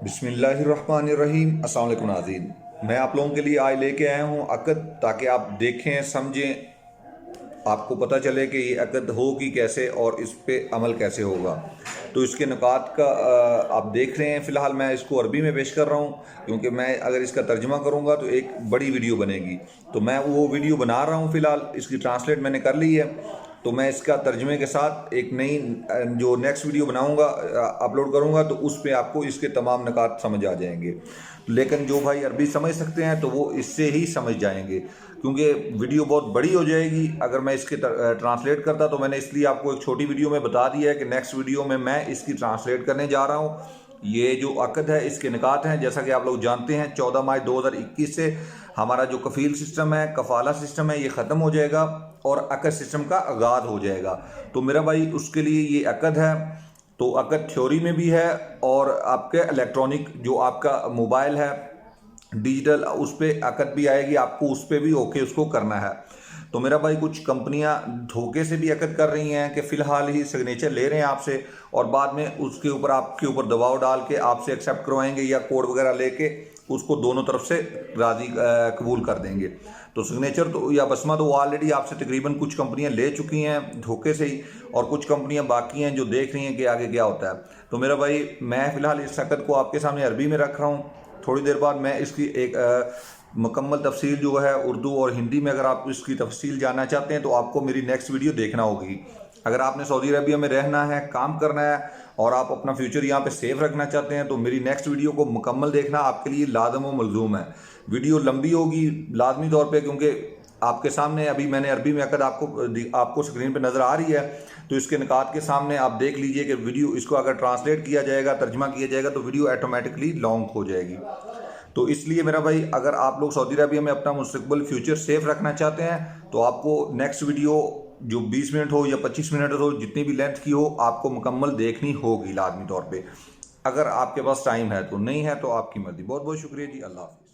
बिस्मिल्लाहिर्रहमानिर्रहीम। अस्सलाम वालेकुम नाज़रीन, मैं आप लोगों के लिए आज लेके आया हूँ अक़द, ताकि आप देखें समझें, आपको पता चले कि ये अक़द होगी कैसे और इस पे अमल कैसे होगा। तो इसके नुकात का आप देख रहे हैं। फ़िलहाल मैं इसको अरबी में पेश कर रहा हूँ, क्योंकि मैं अगर इसका तर्जुमा करूँगा तो एक बड़ी वीडियो बनेगी। तो मैं वो वीडियो बना रहा हूँ, फ़िलहाल इसकी ट्रांसलेट मैंने कर ली है। तो मैं इसका तर्जुमे के साथ एक नई जो नेक्स्ट वीडियो बनाऊंगा, अपलोड करूंगा, तो उस पर आपको इसके तमाम निकात समझ आ जाएंगे। लेकिन जो भाई अरबी समझ सकते हैं तो वो इससे ही समझ जाएंगे, क्योंकि वीडियो बहुत बड़ी हो जाएगी अगर मैं इसके ट्रांसलेट करता। तो मैंने इसलिए आपको एक छोटी वीडियो में बता दिया है कि नेक्स्ट वीडियो में मैं इसकी ट्रांसलेट करने जा रहा हूँ। ये जो अक़द है इसके निकात हैं, जैसा कि आप लोग जानते हैं 14 मार्च 2021 से हमारा जो कफ़ील सिस्टम है, कफ़ाला सिस्टम है, ये ख़त्म हो जाएगा और अक़द सिस्टम का आगाज़ हो जाएगा। तो मेरा भाई उसके लिए ये अक़द है। तो अक़द थ्योरी में भी है और आपके इलेक्ट्रॉनिक जो आपका मोबाइल है डिजिटल, उस पर अक़द भी आएगी, आपको उस पर भी ओके उसको करना है। तो मेरा भाई कुछ कंपनियां धोखे से भी अक़द कर रही हैं कि फ़िलहाल ही सिग्नेचर ले रहे हैं आपसे और बाद में उसके ऊपर आपके ऊपर दबाव डाल के आपसे एक्सेप्ट करवाएंगे या कोड वगैरह लेके उसको दोनों तरफ से राज़ी कबूल कर देंगे। तो सिग्नेचर तो या बसमा तो ऑलरेडी आपसे तकरीबन कुछ कंपनियां ले चुकी हैं धोखे से ही, और कुछ कंपनियां बाकी हैं जो देख रही हैं कि आगे क्या होता है। तो मेरा भाई मैं फ़िलहाल इस अक़द को आपके सामने अरबी में रख रहा हूँ। थोड़ी देर बाद मैं इसकी एक मुकम्मल तफसील जो है उर्दू और हिंदी में, अगर आप इसकी तफसील जानना चाहते हैं तो आपको मेरी नेक्स्ट वीडियो देखना होगी। अगर आपने सऊदी अरबिया में रहना है, काम करना है और आप अपना फ्यूचर यहाँ पे सेफ रखना चाहते हैं तो मेरी नेक्स्ट वीडियो को मुकम्मल देखना आपके लिए लाज़िम व मलज़ूम है। वीडियो लंबी होगी लाजमी तौर पे, क्योंकि आपके सामने अभी मैंने अरबी में अक़द आपको स्क्रीन पे नज़र आ रही है। तो इसके निकात के सामने आप देख लीजिए कि वीडियो इसको अगर ट्रांसलेट किया जाएगा, तर्जमा किया जाएगा तो वीडियो ऑटोमेटिकली लॉन्ग हो जाएगी। तो इसलिए मेरा भाई अगर आप लोग सऊदी अरबिया में अपना मुस्तकबिल फ्यूचर सेफ रखना चाहते हैं तो आपको नेक्स्ट वीडियो जो 20 मिनट हो या 25 मिनट हो, जितनी भी लेंथ की हो, आपको मुकम्मल देखनी होगी लाजमी तौर पे। अगर आपके पास टाइम है तो, नहीं है तो आपकी मर्जी। बहुत बहुत शुक्रिया जी, अल्लाह हाफ़िज़।